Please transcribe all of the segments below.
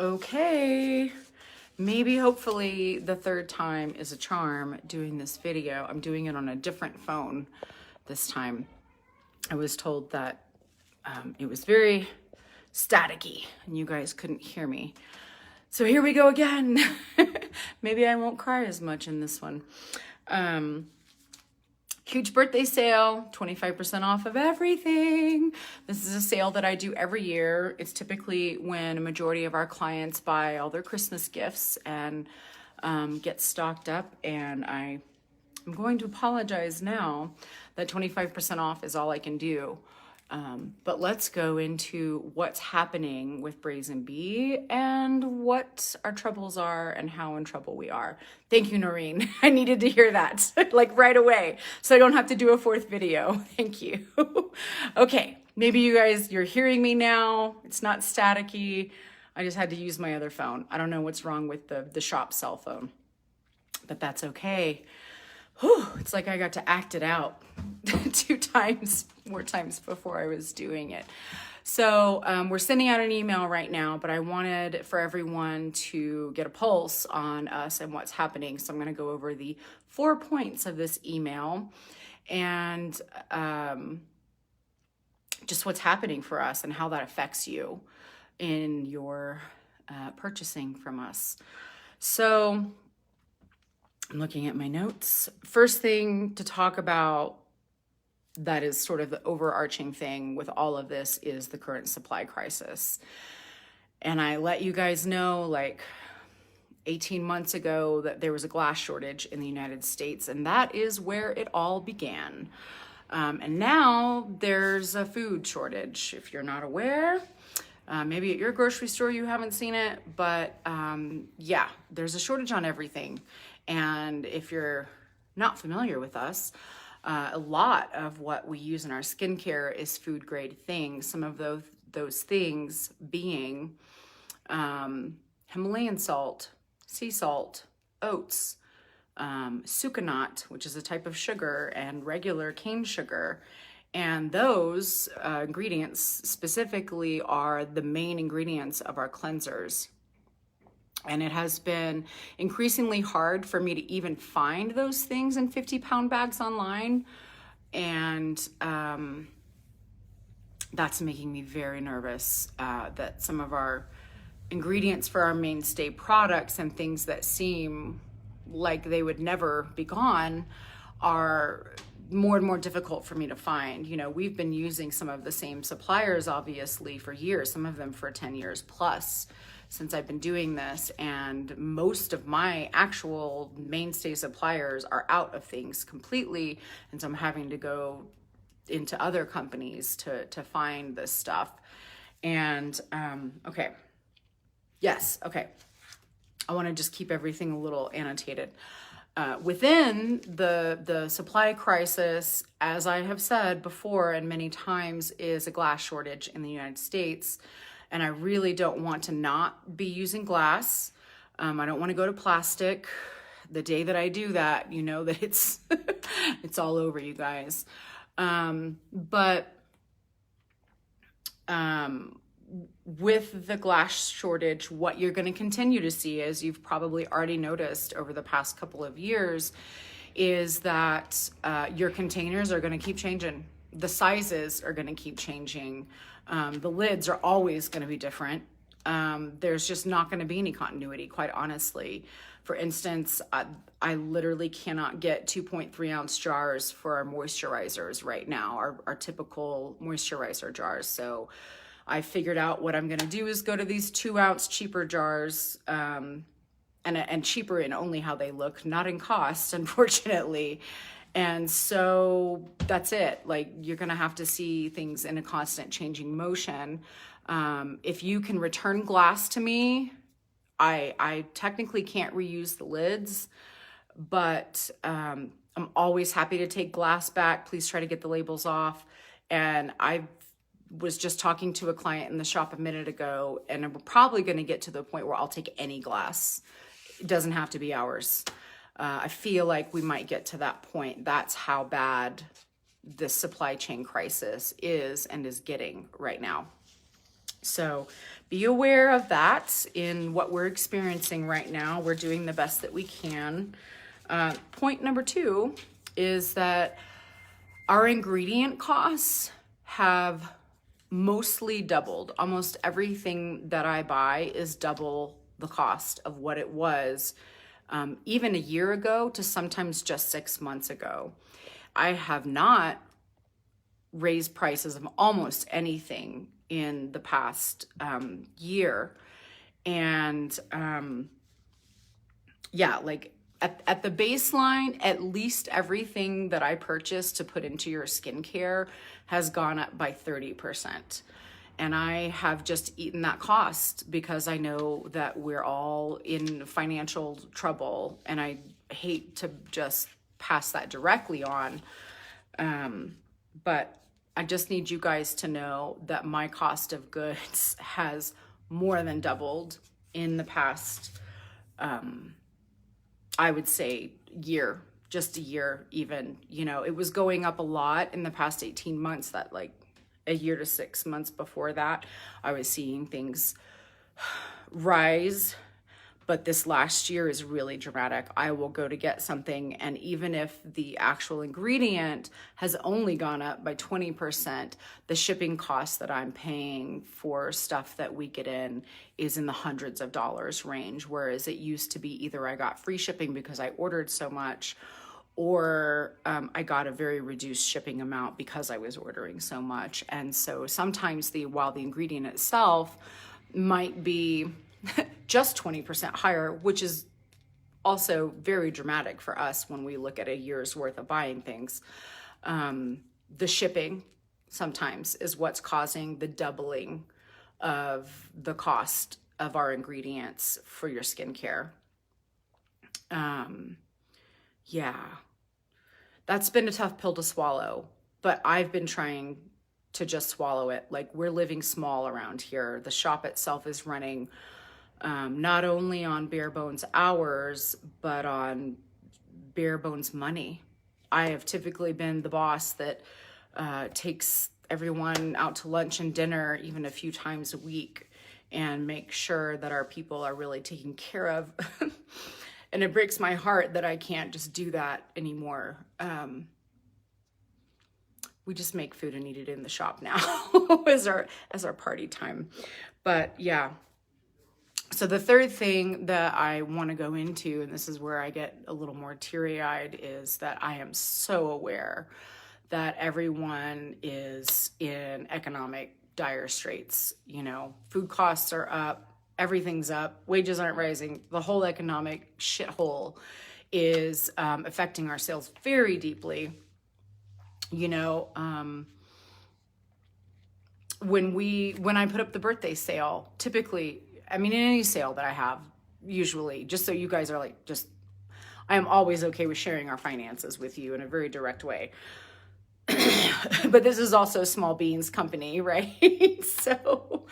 Okay, maybe hopefully the third time is a charm doing this video. I'm doing it on a different phone this time. I was told that it was very staticky and you guys couldn't hear me. So here we go again. Maybe I won't cry as much in this one. Huge birthday sale, 25% off of everything. This is a sale that I do every year. It's typically when a majority of our clients buy all their Christmas gifts and get stocked up. And I'm going to apologize now that 25% off is all I can do. But let's go into what's happening with Brazen Bee and what our troubles are and how in trouble we are. Thank you, Noreen. I needed to hear that like right away so I don't have to do a fourth video. Thank you. Okay, maybe you guys, you're hearing me now. It's not staticky. I just had to use my other phone. I don't know what's wrong with the shop cell phone, but that's okay. Whew, it's like I got to act it out more times before I was doing it. So we're sending out an email right now, but I wanted for everyone to get a pulse on us and what's happening. So I'm going to go over the 4 points of this email and just what's happening for us and how that affects you in your purchasing from us. So I'm looking at my notes. First thing to talk about that is sort of the overarching thing with all of this is the current supply crisis. And I let you guys know like 18 months ago that there was a glass shortage in the United States, and that is where it all began. And now there's a food shortage. If you're not aware, maybe at your grocery store you haven't seen it, but yeah, there's a shortage on everything. And if you're not familiar with us, a lot of what we use in our skincare is food grade things. Some of those things being Himalayan salt, sea salt, oats, sucanat, which is a type of sugar, and regular cane sugar. And those ingredients specifically are the main ingredients of our cleansers. And it has been increasingly hard for me to even find those things in 50-pound bags online. And that's making me very nervous that some of our ingredients for our mainstay products and things that seem like they would never be gone are more and more difficult for me to find. You know, we've been using some of the same suppliers, obviously, for years, some of them for 10 years plus since I've been doing this, and most of my actual mainstay suppliers are out of things completely, and so I'm having to go into other companies to find this stuff. And okay, yes, okay, I want to just keep everything a little annotated. Within the supply crisis, as I have said before and many times, is a glass shortage in the United States. And I really don't want to not be using glass. I don't want to go to plastic. The day that I do that, you know that it's it's all over, you guys. But with the glass shortage, what you're going to continue to see, as you've probably already noticed over the past couple of years, is that your containers are going to keep changing. The sizes are going to keep changing. The lids are always going to be different. There's just not going to be any continuity, quite honestly. For instance, I literally cannot get 2.3 ounce jars for our moisturizers right now, our typical moisturizer jars. So I figured out what I'm going to do is go to these 2 ounce cheaper jars, and cheaper in only how they look, not in cost, unfortunately. And so that's it. Like, you're going to have to see things in a constant changing motion. If you can return glass to me, I technically can't reuse the lids, but I'm always happy to take glass back. Please try to get the labels off. And I was just talking to a client in the shop a minute ago, and I'm probably going to get to the point where I'll take any glass. It doesn't have to be ours. I feel like we might get to that point. That's how bad this supply chain crisis is and is getting right now. So be aware of that in what we're experiencing right now. We're doing the best that we can. Point number 2 is that our ingredient costs have mostly doubled. Almost everything that I buy is double the cost of what it was even a year ago to sometimes just 6 months ago. I have not raised prices of almost anything in the past year. And yeah, like at the baseline, at least everything that I purchase to put into your skincare has gone up by 30%. And I have just eaten that cost because I know that we're all in financial trouble, and I hate to just pass that directly on. But I just need you guys to know that my cost of goods has more than doubled in the past, I would say year, just a year even. You know, it was going up a lot in the past 18 months, that like a year to 6 months before that, I was seeing things rise. But this last year is really dramatic. I will go to get something, and even if the actual ingredient has only gone up by 20%, the shipping cost that I'm paying for stuff that we get in is in the hundreds of dollars range, whereas it used to be either I got free shipping because I ordered so much, or I got a very reduced shipping amount because I was ordering so much. And so sometimes while the ingredient itself might be just 20% higher, which is also very dramatic for us when we look at a year's worth of buying things. The shipping sometimes is what's causing the doubling of the cost of our ingredients for your skincare. Yeah, that's been a tough pill to swallow, but I've been trying to just swallow it. Like, we're living small around here. The shop itself is running not only on bare bones hours, but on bare bones money. I have typically been the boss that takes everyone out to lunch and dinner even a few times a week and make sure that our people are really taken care of. And it breaks my heart that I can't just do that anymore. We just make food and eat it in the shop now as our party time. But yeah. So the third thing that I want to go into, and this is where I get a little more teary-eyed, is that I am so aware that everyone is in economic dire straits. You know, food costs are up, everything's up, wages aren't rising. The whole economic shithole is affecting our sales very deeply. You know, when I put up the birthday sale, typically, I mean, in any sale that I have, usually, just so you guys are like, I am always okay with sharing our finances with you in a very direct way. But this is also Small Beans Company, right? So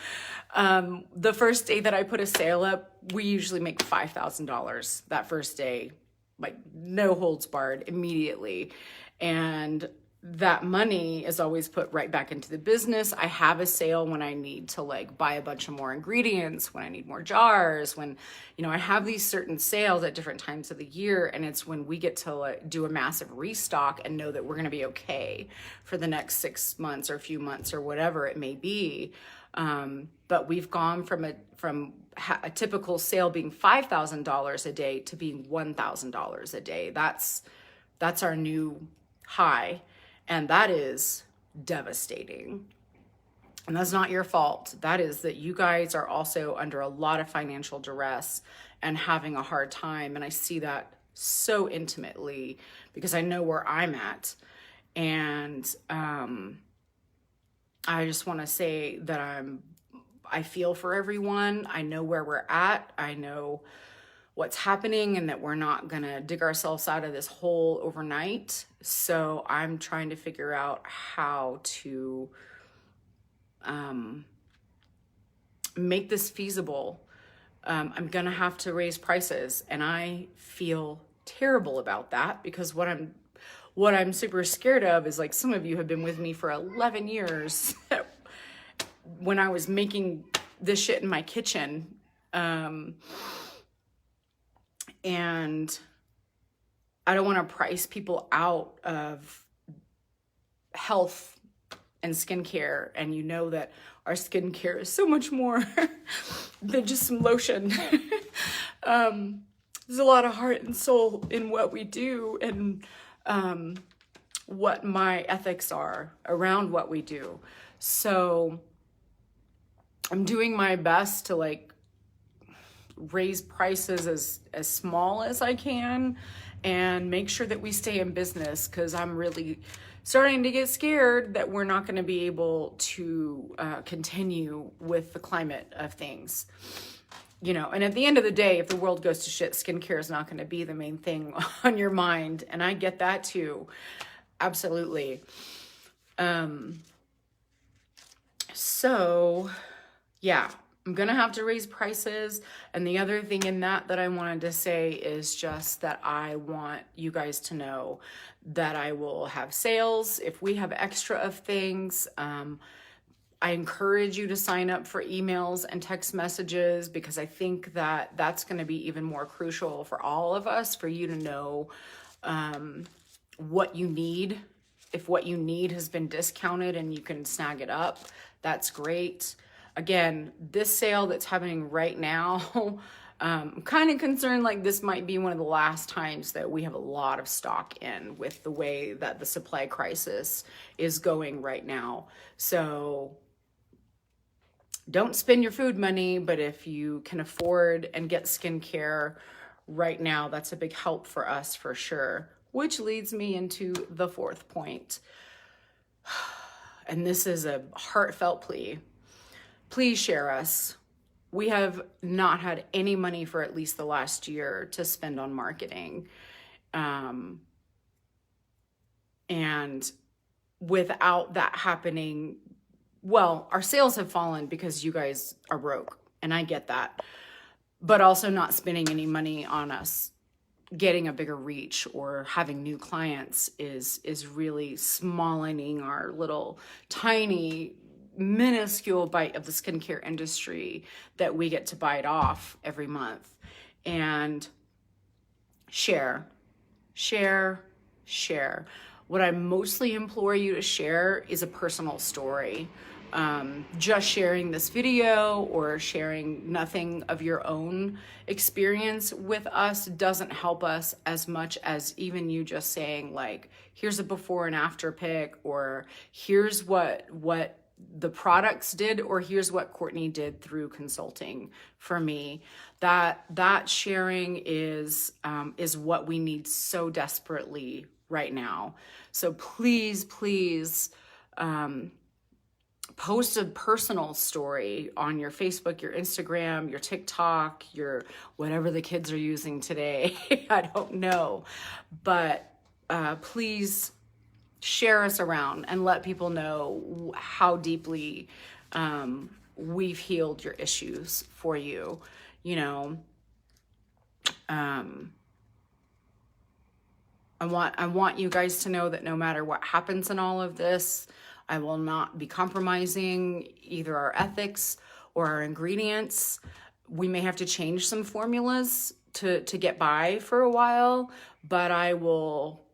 the first day that I put a sale up, we usually make $5,000 that first day, like no holds barred, immediately. And that money is always put right back into the business. I have a sale when I need to like buy a bunch of more ingredients, when I need more jars, when, you know, I have these certain sales at different times of the year. And it's when we get to like do a massive restock and know that we're going to be okay for the next 6 months or a few months or whatever it may be. But we've gone from a typical sale being $5,000 a day to being $1,000 a day. That's our new high. And that is devastating. And that's not your fault. That is that you guys are also under a lot of financial duress and having a hard time. And I see that so intimately because I know where I'm at. And I just want to say that I feel for everyone. I know where we're at. I know what's happening and that we're not going to dig ourselves out of this hole overnight. So I'm trying to figure out how to make this feasible. I'm going to have to raise prices, and I feel terrible about that because what I'm super scared of is, like, some of you have been with me for 11 years. when I was making this shit in my kitchen. And I don't want to price people out of health and skincare. And you know that our skincare is so much more than just some lotion. There's a lot of heart and soul in what we do, and what my ethics are around what we do. So I'm doing my best to like raise prices as small as I can and make sure that we stay in business, because I'm really starting to get scared that we're not going to be able to continue with the climate of things. You know, and at the end of the day, if the world goes to shit, skincare is not going to be the main thing on your mind. And I get that too. Absolutely. So yeah, I'm going to have to raise prices. And the other thing in that I wanted to say is just that I want you guys to know that I will have sales if we have extra of things. I encourage you to sign up for emails and text messages, because I think that that's going to be even more crucial for all of us, for you to know what you need. If what you need has been discounted and you can snag it up, that's great. Again, this sale that's happening right now, I'm kind of concerned like this might be one of the last times that we have a lot of stock in, with the way that the supply crisis is going right now. So don't spend your food money, but if you can afford and get skincare right now, that's a big help for us for sure. Which leads me into the fourth point. And this is a heartfelt plea. Please share us. We have not had any money for at least the last year to spend on marketing. And without that happening, well, our sales have fallen because you guys are broke, and I get that. But also not spending any money on us getting a bigger reach or having new clients is really smallening our little tiny minuscule bite of the skincare industry that we get to bite off every month. And share. What I mostly implore you to share is a personal story. Just sharing this video or sharing nothing of your own experience with us doesn't help us as much as even you just saying like, here's a before and after pic, or here's what the products did, or here's what Courtney did through consulting for me. That sharing is what we need so desperately right now. So please, post a personal story on your Facebook, your Instagram, your TikTok, your whatever the kids are using today. I don't know, but please share us around and let people know how deeply we've healed your issues for you. You know, I want you guys to know that no matter what happens in all of this, I will not be compromising either our ethics or our ingredients. We may have to change some formulas to get by for a while, but I will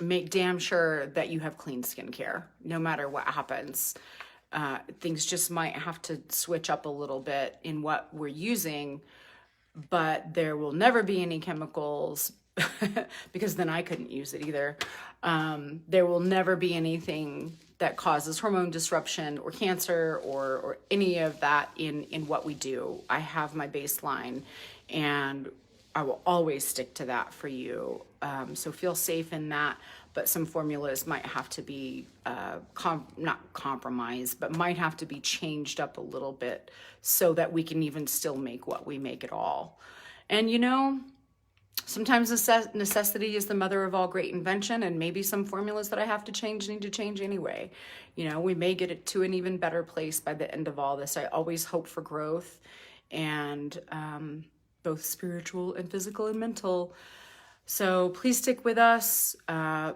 make damn sure that you have clean skincare no matter what happens. Things just might have to switch up a little bit in what we're using, but there will never be any chemicals because then I couldn't use it either. There will never be anything that causes hormone disruption or cancer or any of that in what we do. I have my baseline and I will always stick to that for you. So feel safe in that, but some formulas might have to be not compromised, but might have to be changed up a little bit so that we can even still make what we make at all. And you know, sometimes necessity is the mother of all great invention, and maybe some formulas that I have to change need to change anyway. You know, we may get it to an even better place by the end of all this. I always hope for growth, and both spiritual and physical and mental. So please stick with us.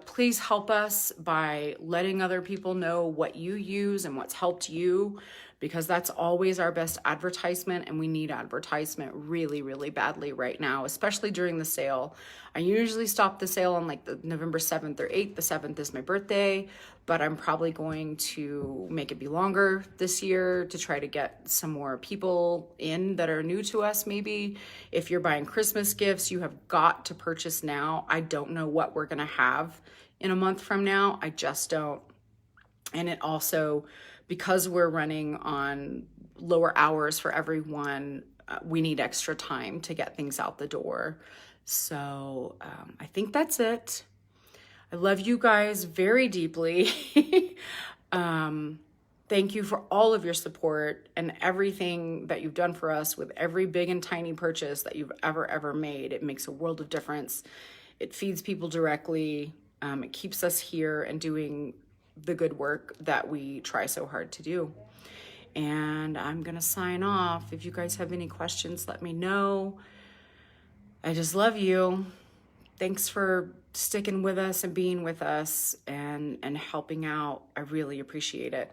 Please help us by letting other people know what you use and what's helped you, because that's always our best advertisement, and we need advertisement really, really badly right now, especially during the sale. I usually stop the sale on like the November 7th or 8th. The 7th is my birthday, but I'm probably going to make it be longer this year to try to get some more people in that are new to us. Maybe if you're buying Christmas gifts, you have got to purchase now. I don't know what we're gonna have in a month from now. I just don't. And it also, because we're running on lower hours for everyone, we need extra time to get things out the door. So I think that's it. I love you guys very deeply. Thank you for all of your support and everything that you've done for us with every big and tiny purchase that you've ever made. It makes a world of difference. It feeds people directly. It keeps us here and doing the good work that we try so hard to do. And I'm gonna sign off. If you guys have any questions, let me know. I just love you. Thanks for sticking with us and being with us and helping out. I really appreciate it.